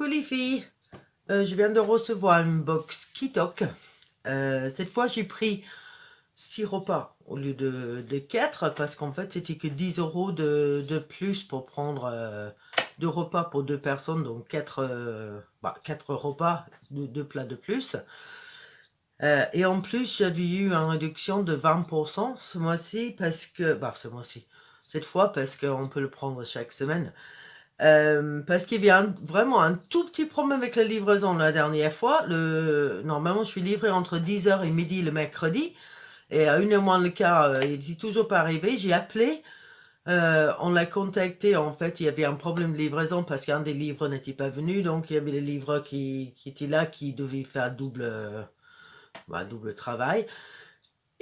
Coucou les filles, je viens de recevoir une box Kitok. Cette fois j'ai pris 6 repas au lieu de 4 parce qu'en fait c'était que 10 euros de plus pour prendre 2 repas pour 2 personnes, donc 4 repas, 2 plats de plus. Et en plus j'avais eu une réduction de 20% ce mois-ci parce que, cette fois parce qu'on peut le prendre chaque semaine. Parce qu'il y avait vraiment un tout petit problème avec la livraison la dernière fois. Normalement, je suis livré entre 10h et midi le mercredi. Et à 1h moins le quart, il n'est toujours pas arrivé. J'ai appelé, on l'a contacté. En fait, il y avait un problème de livraison parce qu'un des livreurs n'était pas venu. Donc, il y avait le livreur qui était là, qui devait faire double travail.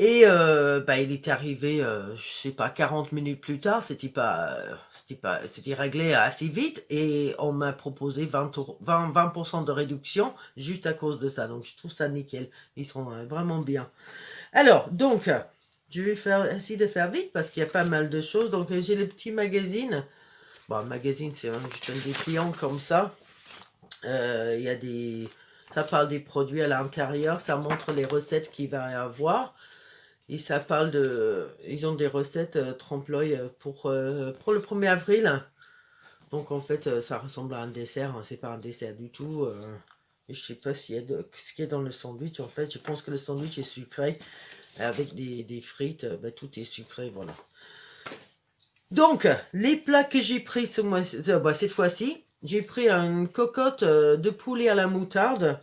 Et il est arrivé, je sais pas, 40 minutes plus tard, c'était réglé assez vite et on m'a proposé 20% de réduction juste à cause de ça. Donc je trouve ça nickel. Ils sont vraiment bien. Alors, donc, je vais essayer de faire vite parce qu'il y a pas mal de choses. Donc j'ai le petit magazine. Bon, le magazine, c'est juste un dépliant comme ça. Il y a ça parle des produits à l'intérieur, ça montre les recettes qu'il va y avoir. Et ça parle ils ont des recettes trompe-l'œil pour le 1er avril. Donc en fait, ça ressemble à un dessert, hein, c'est pas un dessert du tout. Et je sais pas ce qu'il y a dans le sandwich. En fait, je pense que le sandwich est sucré avec des frites. Tout est sucré, voilà. Donc, les plats que j'ai pris cette fois-ci, j'ai pris une cocotte de poulet à la moutarde.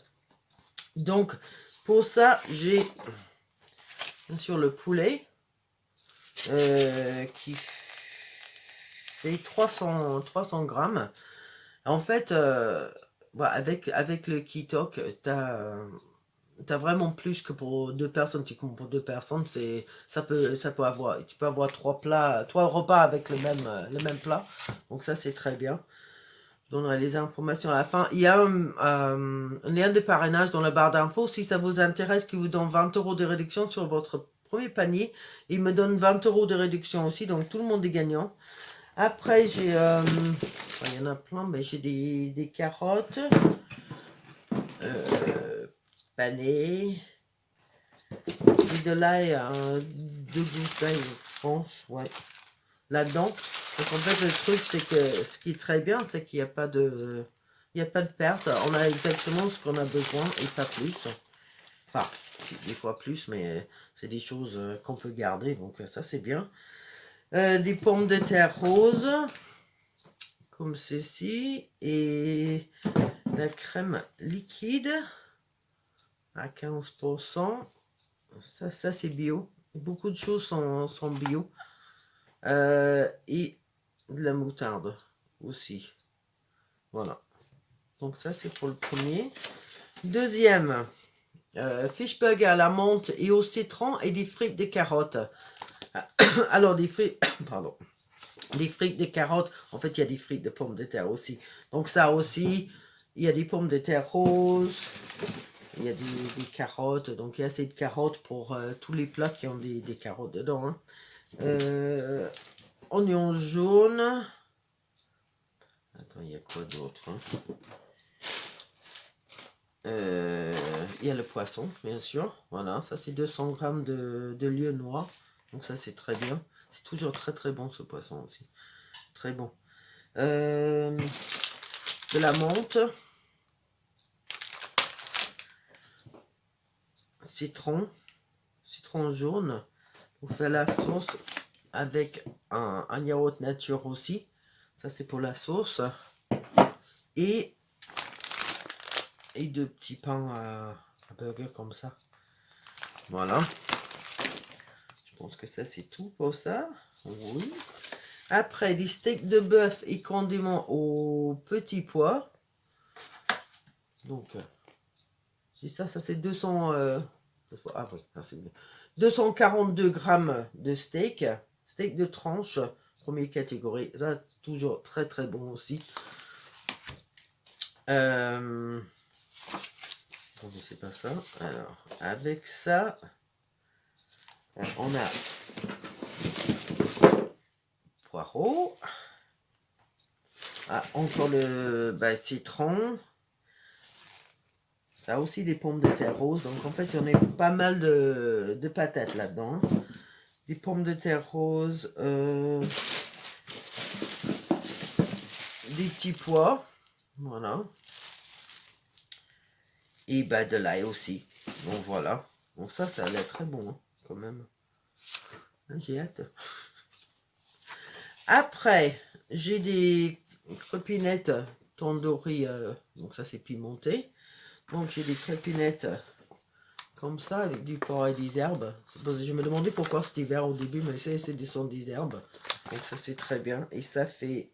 Donc, pour ça, j'ai bien sûr le poulet. Qui fait 300 grammes. En fait, avec le Kitok, t'as vraiment plus que pour 2 personnes. Tu comptes pour 2 personnes, tu peux avoir 3 repas avec le même plat. Donc ça, c'est très bien. Je donnerai les informations à la fin. Il y a un lien de parrainage dans la barre d'infos. Si ça vous intéresse, qui vous donne 20 euros de réduction sur votre premier panier. Il me donne 20 euros de réduction aussi, donc tout le monde est gagnant. Après, il y en a plein, mais j'ai des carottes panées, et de l'ail, deux gouttes d'ail, je pense, ouais, là-dedans. Donc en fait, le truc, c'est que ce qui est très bien, c'est qu'il n'y a pas de... Il n'y a pas de perte, on a exactement ce qu'on a besoin et pas plus. Enfin, des fois plus, mais c'est des choses qu'on peut garder, donc ça c'est bien. Des pommes de terre roses, comme ceci, et la crème liquide à 15%. Ça c'est bio. Beaucoup de choses sont bio. Et de la moutarde aussi. Voilà. Donc ça c'est pour le premier. Deuxième, fish burger à la menthe et au citron et des frites de carottes. Alors des frites, pardon, des frites de carottes. En fait, il y a des frites de pommes de terre aussi. Donc ça aussi, il y a des pommes de terre roses. Il y a des carottes. Donc il y a assez de carottes pour tous les plats qui ont des carottes dedans. Hein. Oignons jaunes. Attends, il y a quoi d'autre, hein? Il y a le poisson, bien sûr. Voilà, ça c'est 200 grammes de lieu noir. Donc ça c'est très bien. C'est toujours très très bon ce poisson aussi. Très bon. De la menthe. Citron jaune. On fait la sauce avec un yaourt nature aussi. Ça c'est pour la sauce. Et deux petits pains à burger comme ça. Voilà. Je pense que ça c'est tout pour ça. Oui. Après, des steaks de bœuf et condiments au petit pois. Donc, c'est ça c'est 200... ah oui, c'est bien. 242 grammes de steak. Steak de tranche, première catégorie. Là, toujours très très bon aussi. C'est pas ça. Alors, avec ça, on a poireaux, Ah, encore le citron. Ça a aussi des pommes de terre roses. Donc en fait, il y en a pas mal de patates là-dedans. Des pommes de terre roses. Des petits pois. Voilà. Et de l'ail aussi. Donc voilà. Bon, ça a l'air très bon, hein, quand même. J'ai hâte. Après, j'ai des crepinettes tandoori. Donc ça, c'est pimenté. Donc j'ai des crepinettes comme ça, avec du porc et des herbes. Je me demandais pourquoi c'était vert au début, mais c'est des herbes. Donc ça, c'est très bien. Et ça fait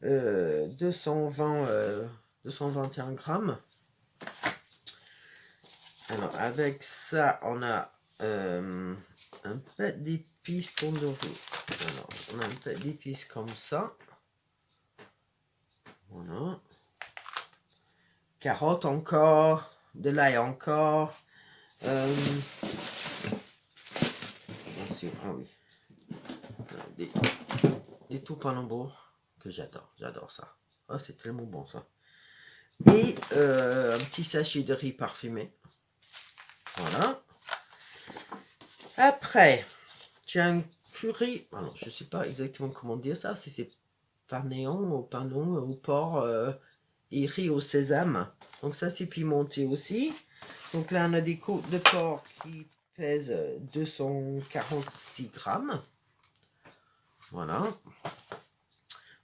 221 grammes. Alors, avec ça, on a un peu d'épices tandoori. Alors, on a un peu d'épices comme ça. Voilà. Carottes encore. De l'ail encore. Ah oui. Des topinambours que j'adore ça. Ah, c'est tellement bon ça. Et un petit sachet de riz parfumé. Voilà. Après, tu as un curry. Alors, je ne sais pas exactement comment dire ça. Si c'est panon au porc et riz au sésame. Donc ça, c'est pimenté aussi. Donc là, on a des côtes de porc qui pèsent 246 grammes. Voilà.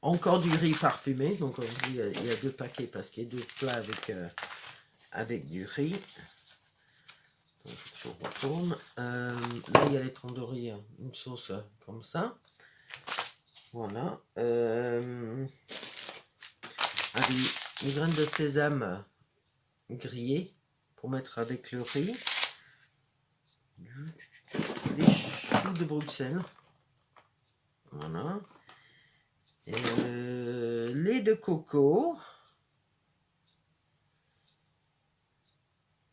Encore du riz parfumé. Donc il y a 2 paquets parce qu'il y a 2 plats avec du riz. Donc, je retourne. Là, il y a les tandoori, une sauce comme ça. Voilà. Les graines de sésame grillées pour mettre avec le riz. Des choux de Bruxelles. Voilà. Lait de coco.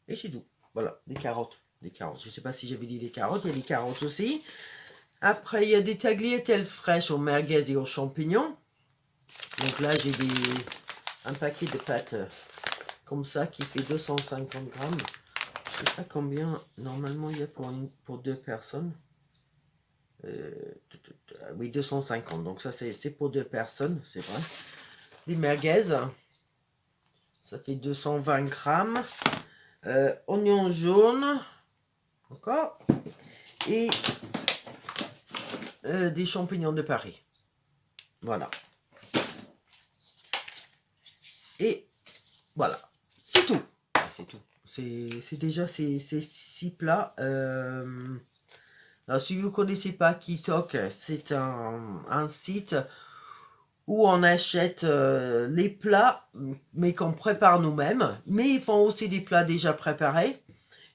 Et c'est tout. Voilà, des carottes. Des carottes. Je ne sais pas si j'avais dit des carottes. Il y a des carottes aussi. Après, il y a des tagliatelles fraîches aux merguez et aux champignons. Donc là, j'ai un paquet de pâtes comme ça qui fait 250 grammes. Je ne sais pas combien normalement il y a pour 2 personnes. Oui, 250. Donc ça, c'est pour 2 personnes, c'est vrai. Les merguez, ça fait 220 grammes. Oignons jaunes, encore. Et des champignons de Paris. Voilà. Et voilà. C'est tout. Ah, c'est tout. C'est déjà ces 6 plats. Alors, si vous ne connaissez pas Kitok, c'est un site où on achète les plats, mais qu'on prépare nous-mêmes. Mais ils font aussi des plats déjà préparés.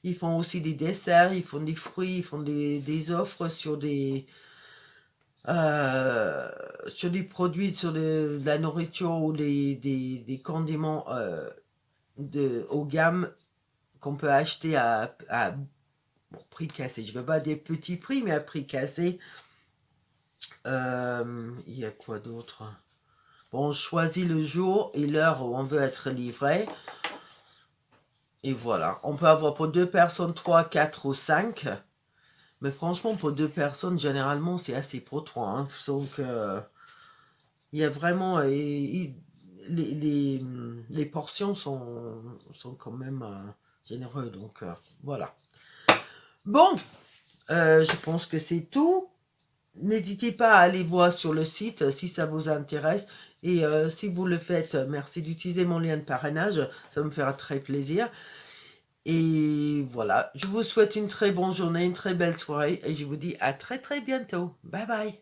Ils font aussi des desserts, ils font des fruits, ils font des offres sur des produits, sur de la nourriture ou des condiments haut gamme qu'on peut acheter à prix cassé. Je ne veux pas des petits prix, mais à prix cassé. Il y a quoi d'autre? Bon, on choisit le jour et l'heure où on veut être livré. Et voilà. On peut avoir pour 2 personnes, 3, 4 ou 5. Mais franchement, pour 2 personnes, généralement, c'est assez pour 3. Hein. Donc, il y a vraiment... les portions sont quand même généreuses. Donc, voilà. Bon, je pense que c'est tout. N'hésitez pas à aller voir sur le site si ça vous intéresse. Et si vous le faites, merci d'utiliser mon lien de parrainage. Ça me fera très plaisir. Et voilà, je vous souhaite une très bonne journée, une très belle soirée. Et je vous dis à très très bientôt. Bye bye.